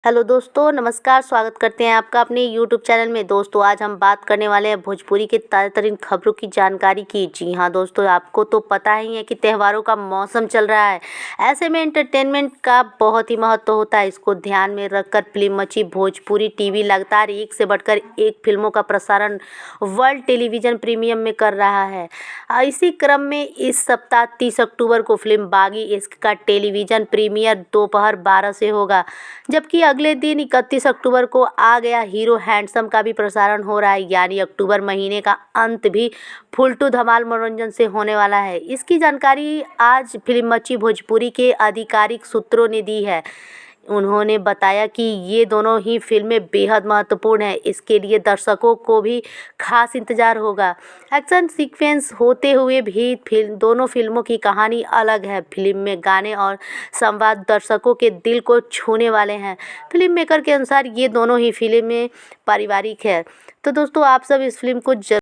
Hello दोस्तों, नमस्कार। स्वागत करते हैं आपका अपने यूट्यूब चैनल में। दोस्तों, आज हम बात करने वाले हैं भोजपुरी के ताज़ा तरीन खबरों की जानकारी की। जी हाँ दोस्तों, आपको तो पता ही है कि त्योहारों का मौसम चल रहा है। ऐसे में एंटरटेनमेंट का बहुत ही महत्व होता है। इसको ध्यान में रखकर फिल्म मची भोजपुरी टीवी लगातार एक से बढ़कर एक फिल्मों का प्रसारण वर्ल्ड टेलीविज़न प्रीमियम में कर रहा है। इसी क्रम में इस सप्ताह 30 अक्टूबर को फिल्म बागी इश्क का टेलीविज़न प्रीमियर दोपहर 12 से होगा, जबकि अगले दिन 31 अक्टूबर को आ गया हीरो हैंडसम का भी प्रसारण हो रहा है। यानी अक्टूबर महीने का अंत भी फुल टू धमाल मनोरंजन से होने वाला है। इसकी जानकारी आज फिल्म मची भोजपुरी के आधिकारिक सूत्रों ने दी है। उन्होंने बताया कि ये दोनों ही फिल्में बेहद महत्वपूर्ण हैं। इसके लिए दर्शकों को भी खास इंतज़ार होगा। एक्शन सीक्वेंस होते हुए भी दोनों फिल्मों की कहानी अलग है। फिल्म में गाने और संवाद दर्शकों के दिल को छूने वाले हैं। फिल्म मेकर के अनुसार ये दोनों ही फिल्में पारिवारिक है। तो दोस्तों, आप सब इस फिल्म को